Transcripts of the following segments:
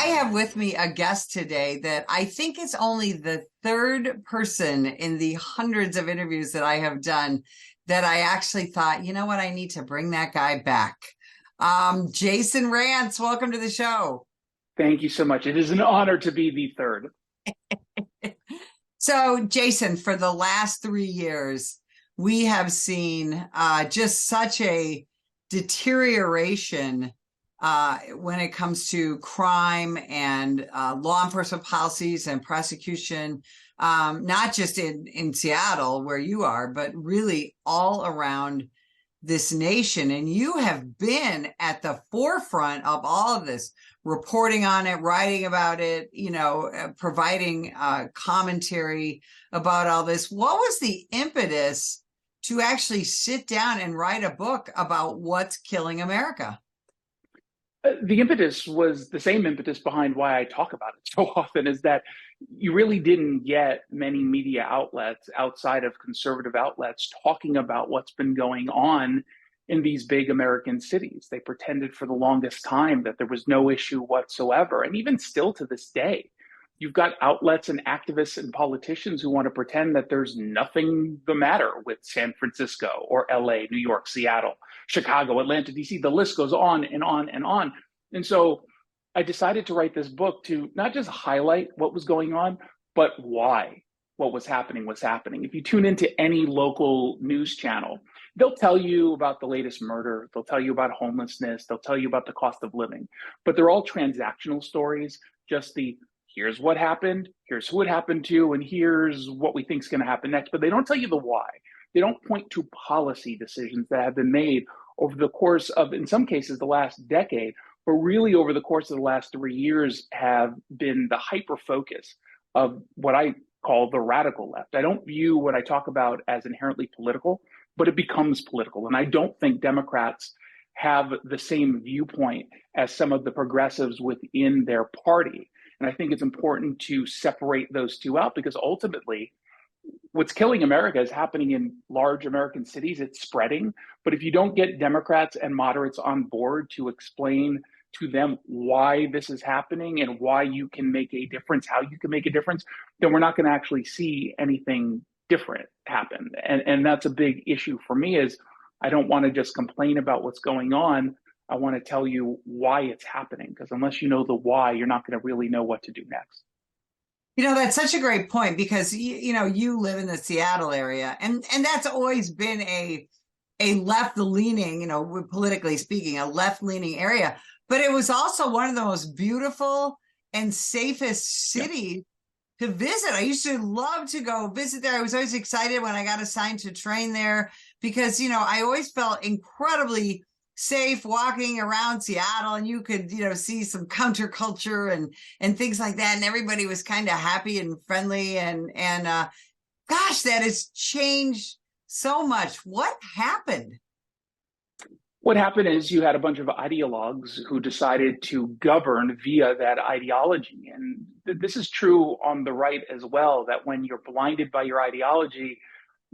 I have with me a guest today that I think is only the third person in the hundreds of interviews that I have done that I actually thought, you know what, I need to bring that guy back. Jason Rantz, welcome to the show. Thank you so much. It is an honor to be the third. So, Jason, for the last 3 years, we have seen just such a deterioration when it comes to crime and law enforcement policies and prosecution, not just in Seattle where you are, but really all around this nation. And you have been at the forefront of all of this, reporting on it, writing about it, providing commentary about all this. What was the impetus to actually sit down and write a book about what's killing America? The impetus was the same impetus behind why I talk about it so often, is that you really didn't get many media outlets outside of conservative outlets talking about what's been going on in these big American cities. They pretended for the longest time that there was no issue whatsoever. And even still to this day, you've got outlets and activists and politicians who want to pretend that there's nothing the matter with San Francisco or LA, New York, Seattle, Chicago, Atlanta, DC. The list goes on and on and on. And so I decided to write this book to not just highlight what was going on, but why what was happening was happening. If you tune into any local news channel, they'll tell you about the latest murder. They'll tell you about homelessness. They'll tell you about the cost of living. But they're all transactional stories, just the here's what happened, here's who it happened to, and here's what we think is going to happen next. But they don't tell you the why. They don't point to policy decisions that have been made over the course of, in some cases, the last decade, but really over the course of the last 3 years have been the hyper-focus of what I call the radical left. I don't view what I talk about as inherently political, but it becomes political. And I don't think Democrats have the same viewpoint as some of the progressives within their party. And I think it's important to separate those two out, because ultimately what's killing America is happening in large American cities. It's spreading. But if you don't get Democrats and moderates on board to explain to them why this is happening and why you can make a difference, how you can make a difference, then we're not going to actually see anything different happen. And that's a big issue for me, is I don't want to just complain about what's going on. I want to tell you why it's happening, because unless you know the why, you're not going to really know what to do next. That's such a great point, because you live in the Seattle area, and that's always been a left-leaning, politically speaking, a left-leaning area. But it was also one of the most beautiful and safest cities to visit. I used to love to go visit there. I was always excited when I got assigned to train there, because I always felt incredibly safe walking around Seattle, and you could see some counterculture and things like that, and everybody was kind of happy and friendly, and gosh, that has changed so much. What happened? What happened is you had a bunch of ideologues who decided to govern via that ideology. And this is true on the right as well, that when you're blinded by your ideology,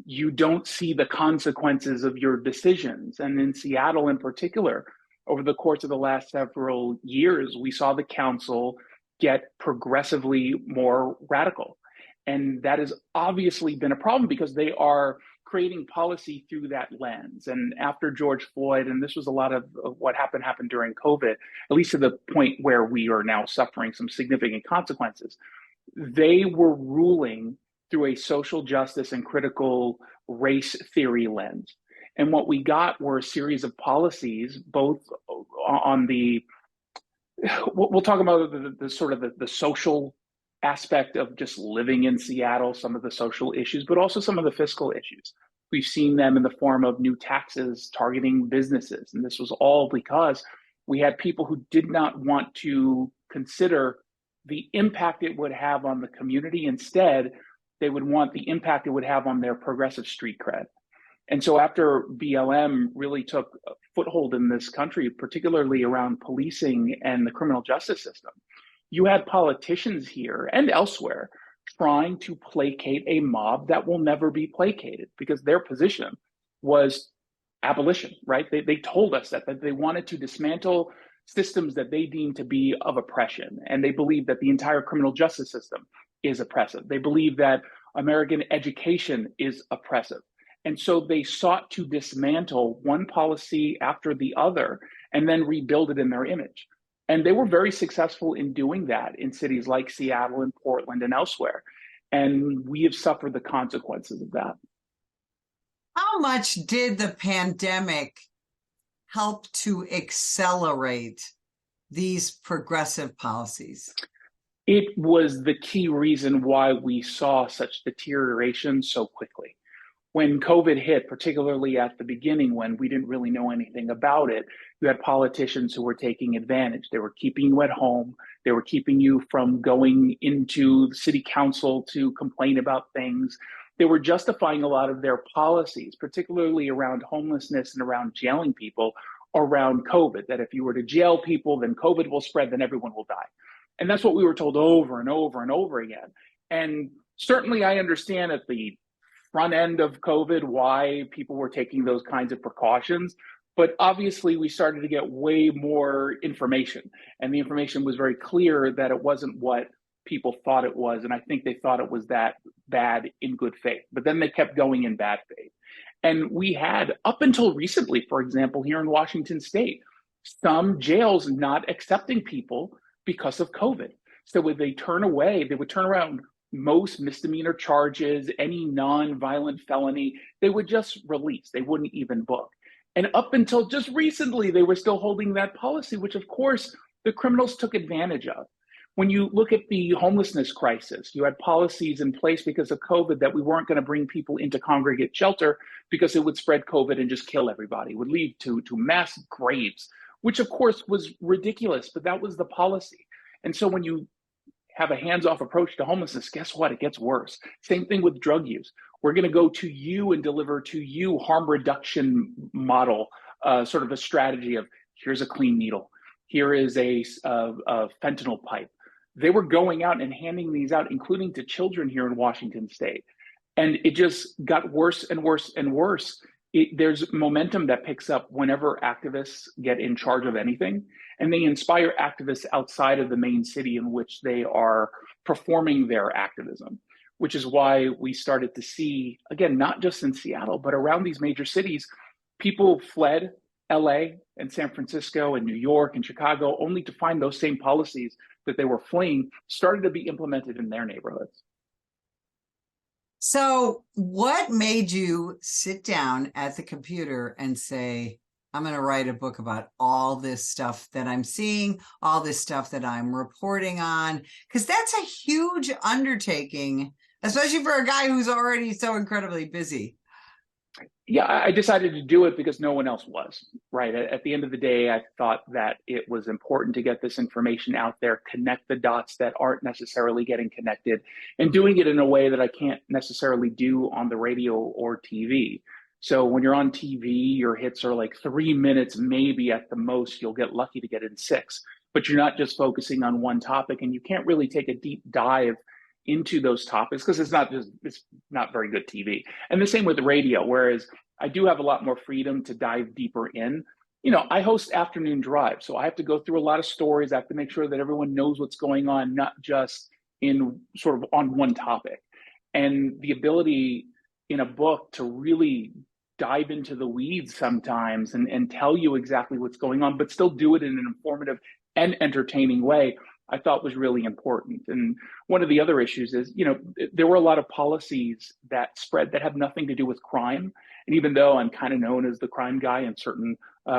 you don't see the consequences of your decisions. And in Seattle in particular, over the course of the last several years, we saw the council get progressively more radical. And that has obviously been a problem, because they are creating policy through that lens. And after George Floyd, and this was a lot of what happened during COVID, at least to the point where we are now suffering some significant consequences, they were ruling through a social justice and critical race theory lens. And what we got were a series of policies, both on we'll talk about the sort of the social aspect of just living in Seattle, some of the social issues, but also some of the fiscal issues. We've seen them in the form of new taxes targeting businesses. And this was all because we had people who did not want to consider the impact it would have on the community. Instead, they would want the impact it would have on their progressive street cred. And so after BLM really took a foothold in this country, particularly around policing and the criminal justice system, you had politicians here and elsewhere trying to placate a mob that will never be placated, because their position was abolition, right? They told us that they wanted to dismantle systems that they deem to be of oppression. And they believe that the entire criminal justice system is oppressive. They believe that American education is oppressive. And so they sought to dismantle one policy after the other and then rebuild it in their image. And they were very successful in doing that in cities like Seattle and Portland and elsewhere. And we have suffered the consequences of that. How much did the pandemic help to accelerate these progressive policies? It was the key reason why we saw such deterioration so quickly. When COVID hit, particularly at the beginning when we didn't really know anything about it, you had politicians who were taking advantage. They were keeping you at home. They were keeping you from going into the city council to complain about things. They were justifying a lot of their policies, particularly around homelessness and around jailing people around COVID, that if you were to jail people, then COVID will spread, then everyone will die. And that's what we were told over and over and over again. And certainly I understand at the front end of COVID why people were taking those kinds of precautions. But obviously, we started to get way more information. And the information was very clear that it wasn't what people thought it was. And I think they thought it was that bad in good faith. But then they kept going in bad faith. And we had, up until recently, for example, here in Washington State, some jails not accepting people because of COVID. So when they turn away, they would turn around most misdemeanor charges, any non-violent felony, they would just release. They wouldn't even book. And up until just recently, they were still holding that policy, which of course the criminals took advantage of. When you look at the homelessness crisis, you had policies in place because of COVID that we weren't going to bring people into congregate shelter because it would spread COVID and just kill everybody. It would lead to mass graves, which of course was ridiculous, but that was the policy. And so when you have a hands-off approach to homelessness, guess what? It gets worse. Same thing with drug use. We're going to go to you and deliver to you harm reduction model, sort of a strategy of here's a clean needle. Here is a fentanyl pipe. They were going out and handing these out, including to children here in Washington State. And it just got worse and worse and worse. There's momentum that picks up whenever activists get in charge of anything, and they inspire activists outside of the main city in which they are performing their activism, which is why we started to see, again, not just in Seattle, but around these major cities, people fled LA and San Francisco and New York and Chicago only to find those same policies that they were fleeing started to be implemented in their neighborhoods. So what made you sit down at the computer and say, I'm going to write a book about all this stuff that I'm seeing, all this stuff that I'm reporting on? Because that's a huge undertaking, especially for a guy who's already so incredibly busy. Yeah, I decided to do it because no one else was, right? At the end of the day, I thought that it was important to get this information out there, connect the dots that aren't necessarily getting connected, and doing it in a way that I can't necessarily do on the radio or TV. So when you're on TV, your hits are like 3 minutes, maybe at the most, you'll get lucky to get in 6, but you're not just focusing on one topic, and you can't really take a deep dive into those topics because it's not very good TV. And the same with the radio, whereas I do have a lot more freedom to dive deeper in. You know, I host afternoon drive, so I have to go through a lot of stories. I have to make sure that everyone knows what's going on, not just in sort of on one topic. And the ability in a book to really dive into the weeds sometimes and tell you exactly what's going on, but still do it in an informative and entertaining way, I thought was really important. And one of the other issues is, you know, there were a lot of policies that spread that have nothing to do with crime. And even though I'm kind of known as the crime guy in certain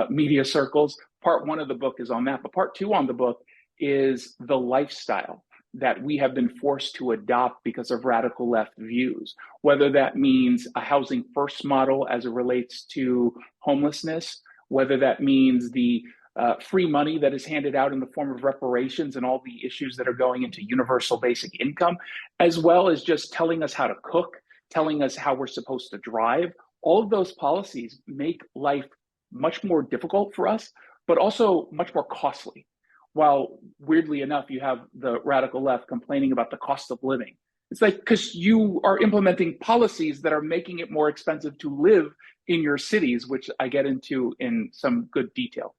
media circles, part 1 of the book is on that. But part 2 on the book is the lifestyle that we have been forced to adopt because of radical left views, whether that means a housing first model as it relates to homelessness, whether that means the free money that is handed out in the form of reparations and all the issues that are going into universal basic income, as well as just telling us how to cook, telling us how we're supposed to drive. All of those policies make life much more difficult for us, but also much more costly. While weirdly enough, you have the radical left complaining about the cost of living. It's like, because you are implementing policies that are making it more expensive to live in your cities, which I get into in some good detail.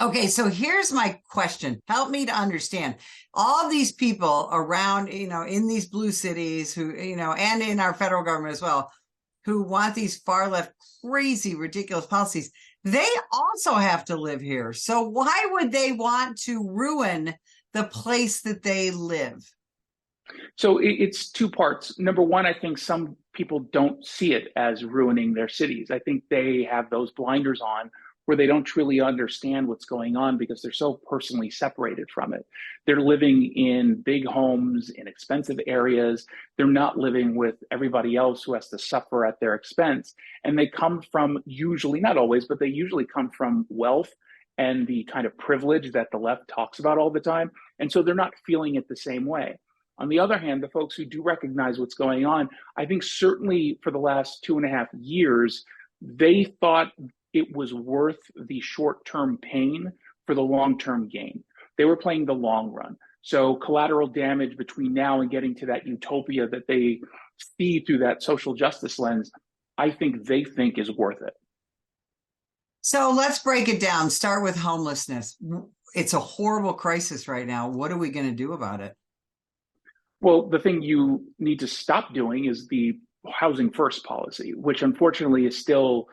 Okay, so here's my question. Help me to understand. All these people around, in these blue cities who, and in our federal government as well, who want these far left, crazy, ridiculous policies, they also have to live here. So why would they want to ruin the place that they live? So it's two parts. Number one, I think some people don't see it as ruining their cities. I think they have those blinders on where they don't truly understand what's going on because they're so personally separated from it. They're living in big homes in expensive areas. They're not living with everybody else who has to suffer at their expense. And they come from, usually, not always, but they usually come from wealth and the kind of privilege that the left talks about all the time. And so they're not feeling it the same way. On the other hand, the folks who do recognize what's going on, I think certainly for the last 2.5 years, they thought it was worth the short-term pain for the long-term gain. They were playing the long run. So collateral damage between now and getting to that utopia that they see through that social justice lens, I think they think is worth it. So let's break it down. Start with homelessness. It's a horrible crisis right now. What are we going to do about it? Well, the thing you need to stop doing is the housing first policy, which unfortunately is still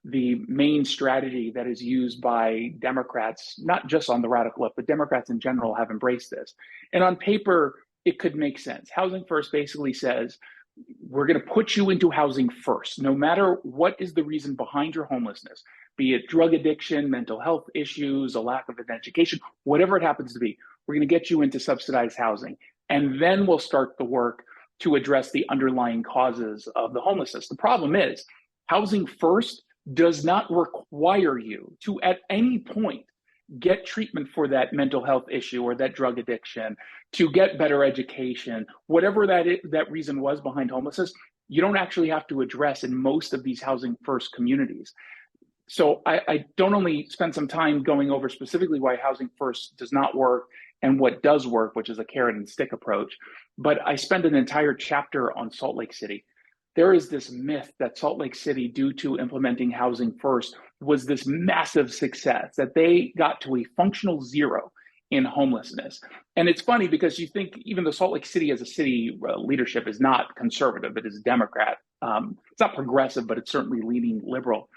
the main strategy that is used by Democrats, not just on the radical left, but Democrats in general have embraced this. And on paper, it could make sense. Housing first basically says, we're going to put you into housing first, no matter what is the reason behind your homelessness, be it drug addiction, mental health issues, a lack of an education, whatever it happens to be. We're going to get you into subsidized housing. And then we'll start the work to address the underlying causes of the homelessness. The problem is, housing first does not require you to, at any point, get treatment for that mental health issue or that drug addiction, to get better education, whatever that reason was behind homelessness. You don't actually have to address in most of these housing first communities. So I don't only spend some time going over specifically why housing first does not work and what does work, which is a carrot and stick approach, but I spend an entire chapter on Salt Lake City. There is this myth that Salt Lake City, due to implementing housing first, was this massive success, that they got to a functional zero in homelessness. And it's funny because you think even though Salt Lake City as a city leadership is not conservative, it is Democrat. It's not progressive, but it's certainly leaning liberal.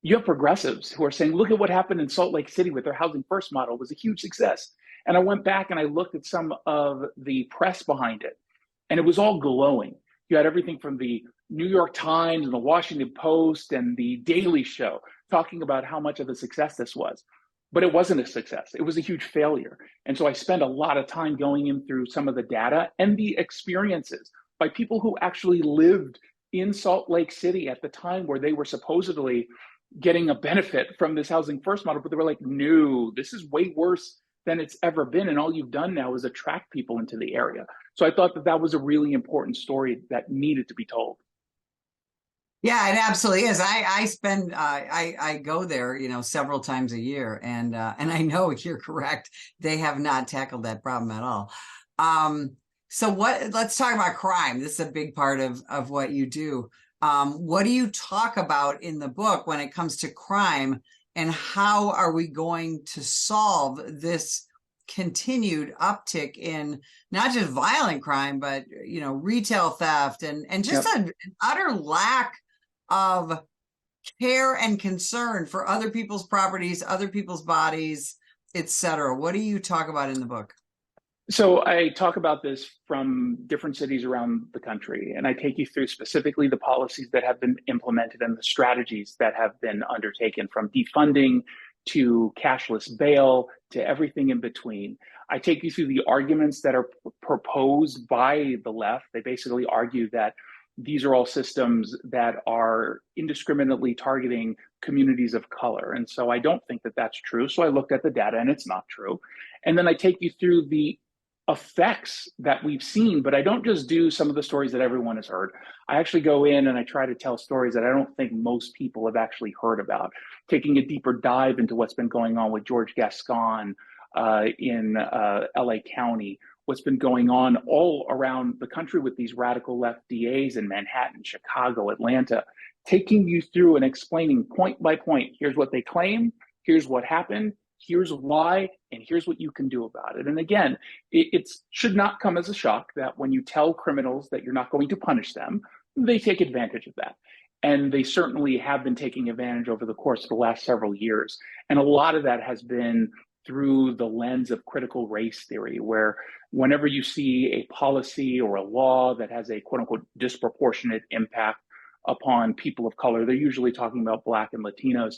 You have progressives who are saying, look at what happened in Salt Lake City with their housing first model. It was a huge success. And I went back and I looked at some of the press behind it, and it was all glowing. You had everything from the New York Times and the Washington Post and the Daily Show talking about how much of a success this was. But it wasn't a success. It was a huge failure. And so I spent a lot of time going in through some of the data and the experiences by people who actually lived in Salt Lake City at the time where they were supposedly getting a benefit from this housing first model, but they were like, no, this is way worse than it's ever been. And all you've done now is attract people into the area. So I thought that that was a really important story that needed to be told. Yeah, it absolutely is. I go there, several times a year, and I know you're correct. They have not tackled that problem at all. So let's talk about crime. This is a big part of what you do. What do you talk about in the book when it comes to crime, and how are we going to solve this continued uptick in not just violent crime, but retail theft and just Yep. an utter lack of care and concern for other people's properties, other people's bodies, etc. What do you talk about in the book? So I talk about this from different cities around the country, and I take you through specifically the policies that have been implemented and the strategies that have been undertaken, from defunding to cashless bail to everything in between. I take you through the arguments that are proposed by the left. They basically argue that these are all systems that are indiscriminately targeting communities of color. And so I don't think that that's true. So I looked at the data and it's not true. And then I take you through the effects that we've seen, but I don't just do some of the stories that everyone has heard. I actually go in and I try to tell stories that I don't think most people have actually heard about, taking a deeper dive into what's been going on with George Gascon in LA County, what's been going on all around the country with these radical left DAs in Manhattan, Chicago, Atlanta, taking you through and explaining point by point, here's what they claim, here's what happened, Here's why, and here's what you can do about it. And again, it should not come as a shock that when you tell criminals that you're not going to punish them, they take advantage of that. And they certainly have been taking advantage over the course of the last several years. And a lot of that has been through the lens of critical race theory, where whenever you see a policy or a law that has a quote unquote disproportionate impact upon people of color, they're usually talking about Black and Latinos.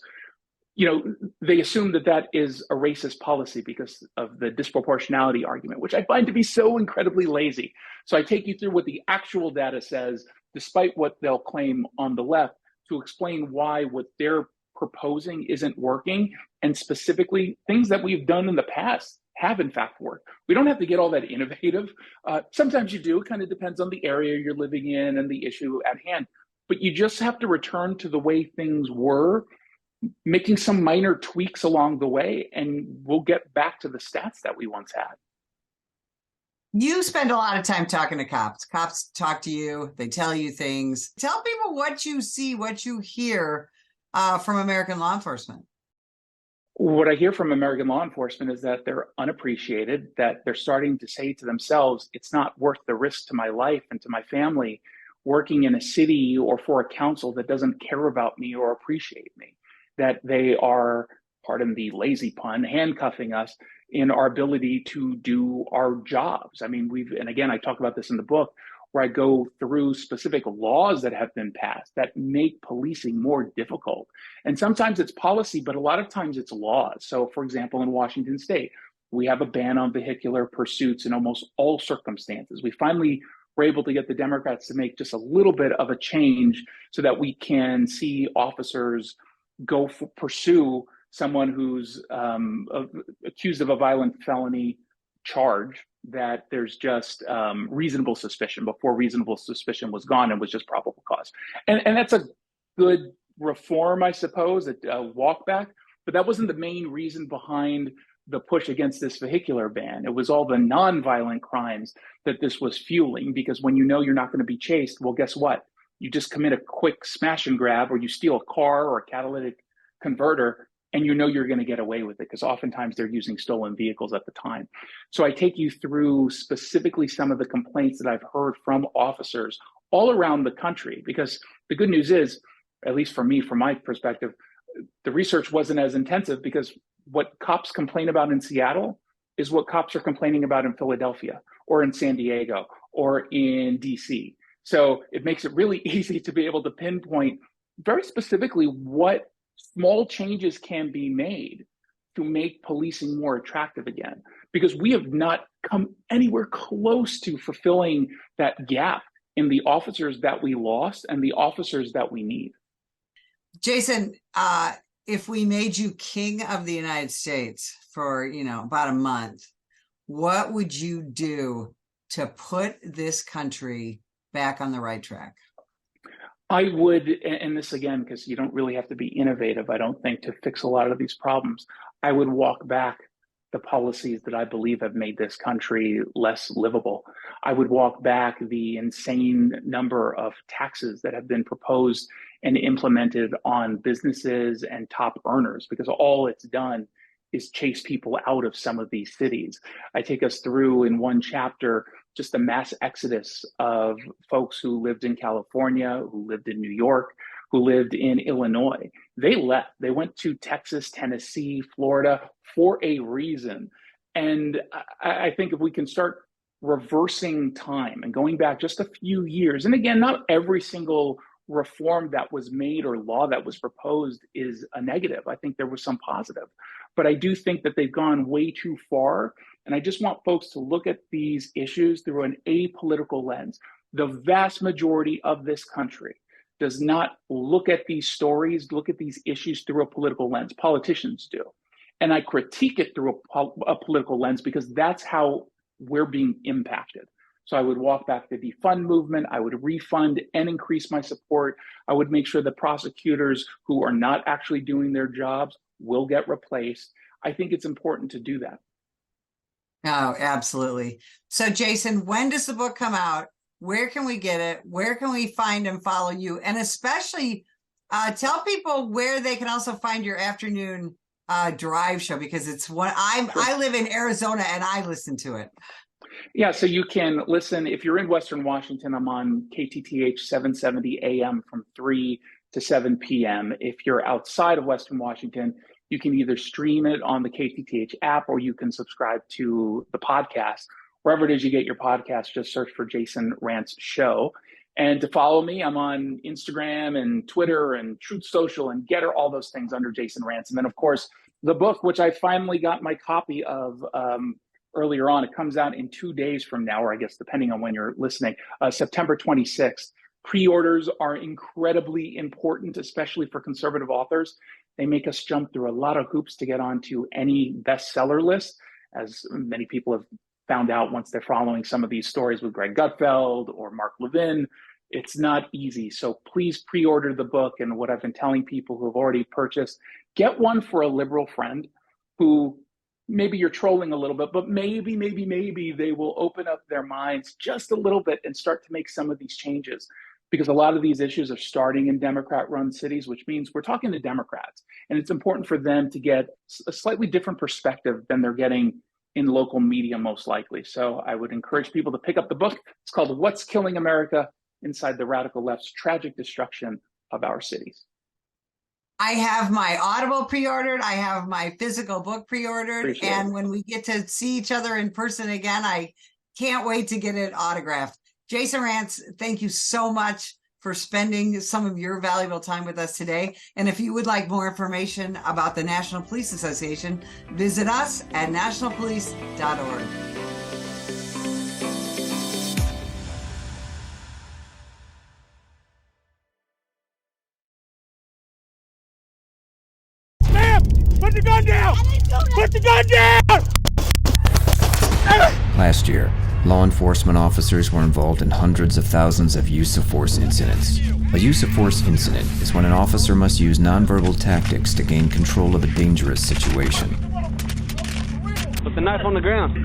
They assume that that is a racist policy because of the disproportionality argument, which I find to be so incredibly lazy. So I take you through what the actual data says, despite what they'll claim on the left, to explain why what they're proposing isn't working, and specifically things that we've done in the past have in fact worked. We don't have to get all that innovative. Sometimes you do. It kind of depends on the area you're living in and the issue at hand. But you just have to return to the way things were, making some minor tweaks along the way, and we'll get back to the stats that we once had. You spend a lot of time talking to cops. Cops talk to you. They tell you things. Tell people what you see, what you hear from American law enforcement. What I hear from American law enforcement is that they're unappreciated, that they're starting to say to themselves, it's not worth the risk to my life and to my family working in a city or for a council that doesn't care about me or appreciate me, that they are, pardon the lazy pun, handcuffing us in our ability to do our jobs. I mean, and again, I talk about this in the book, where I go through specific laws that have been passed that make policing more difficult. And sometimes it's policy, but a lot of times it's laws. So for example, in Washington State, we have a ban on vehicular pursuits in almost all circumstances. We finally were able to get the Democrats to make just a little bit of a change so that we can see officers pursue someone who's accused of a violent felony charge, that there's just reasonable suspicion before reasonable suspicion was gone and was just probable cause. And that's a good reform, I suppose, a walk back, but that wasn't the main reason behind the push against this vehicular ban. It was all the nonviolent crimes that this was fueling, because when you know you're not going to be chased, well, guess what? You just commit a quick smash and grab, or you steal a car or a catalytic converter, and you know you're going to get away with it, because oftentimes they're using stolen vehicles at the time. So I take you through specifically some of the complaints that I've heard from officers all around the country, because the good news is, at least for me, from my perspective, the research wasn't as intensive, because what cops complain about in Seattle is what cops are complaining about in Philadelphia or in San Diego or in DC. So it makes it really easy to be able to pinpoint very specifically what small changes can be made to make policing more attractive again, because we have not come anywhere close to fulfilling that gap in the officers that we lost and the officers that we need. Jason, if we made you king of the United States for, about a month, what would you do to put this country back on the right track? I would, and this again, because you don't really have to be innovative, I don't think, to fix a lot of these problems, I would walk back the policies that I believe have made this country less livable. I would walk back the insane number of taxes that have been proposed and implemented on businesses and top earners, because all it's done is chase people out of some of these cities. I take us through in one chapter just the mass exodus of folks who lived in California, who lived in New York, who lived in Illinois. They left. They went to Texas, Tennessee, Florida for a reason. And I think if we can start reversing time and going back just a few years, and again, not every single reform that was made or law that was proposed is a negative. I think there was some positive, but I do think that they've gone way too far. And I just want folks to look at these issues through an apolitical lens. The vast majority of this country does not look at these stories, look at these issues through a political lens. Politicians do. And I critique it through a political lens, because that's how we're being impacted. So I would walk back the defund movement. I would refund and increase my support. I would make sure that prosecutors who are not actually doing their jobs will get replaced. I think it's important to do that. Oh, absolutely. So Jason, when does the book come out? Where can we get it? Where can we find and follow you? And especially tell people where they can also find your afternoon drive show? Because it's what I live in Arizona and I listen to it. Yeah, so you can listen. If you're in Western Washington, I'm on KTTH 770 AM from 3 to 7 p.m. If you're outside of Western Washington, you can either stream it on the KTTH app or you can subscribe to the podcast. Wherever it is you get your podcast, just search for Jason Rantz Show. And to follow me, I'm on Instagram and Twitter and Truth Social and Getter, all those things under Jason Rantz. And then, of course, the book, which I finally got my copy of earlier on. It comes out in 2 days from now, or I guess depending on when you're listening, September 26th. Pre-orders are incredibly important, especially for conservative authors. They make us jump through a lot of hoops to get onto any bestseller list, as many people have found out once they're following some of these stories with Greg Gutfeld or Mark Levin. It's not easy. So please pre-order the book. And what I've been telling people who have already purchased, get one for a liberal friend who maybe you're trolling a little bit, but maybe they will open up their minds just a little bit and start to make some of these changes. Because a lot of these issues are starting in Democrat-run cities, which means we're talking to Democrats. And it's important for them to get a slightly different perspective than they're getting in local media, most likely. So I would encourage people to pick up the book. It's called What's Killing America? Inside the Radical Left's Tragic Destruction of Our Cities. I have my Audible pre-ordered. I have my physical book pre-ordered. Appreciate and it. when we get to see each other in person again, I can't wait to get it autographed. Jason Rantz, thank you so much for spending some of your valuable time with us today. And if you would like more information about the National Police Association, visit us at nationalpolice.org. Put the gun down! Put the gun down! Last year, law enforcement officers were involved in hundreds of thousands of use of force incidents. A use of force incident is when an officer must use nonverbal tactics to gain control of a dangerous situation. Put the knife on the ground.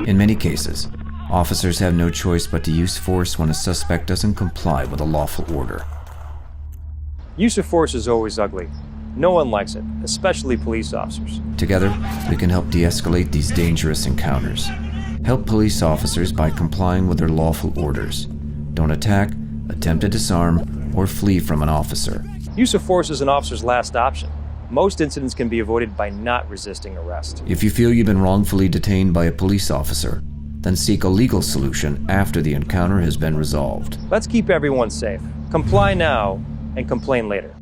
In many cases, officers have no choice but to use force when a suspect doesn't comply with a lawful order. Use of force is always ugly. No one likes it, especially police officers. Together, we can help de-escalate these dangerous encounters. Help police officers by complying with their lawful orders. Don't attack, attempt to disarm, or flee from an officer. Use of force is an officer's last option. Most incidents can be avoided by not resisting arrest. If you feel you've been wrongfully detained by a police officer, then seek a legal solution after the encounter has been resolved. Let's keep everyone safe. Comply now and complain later.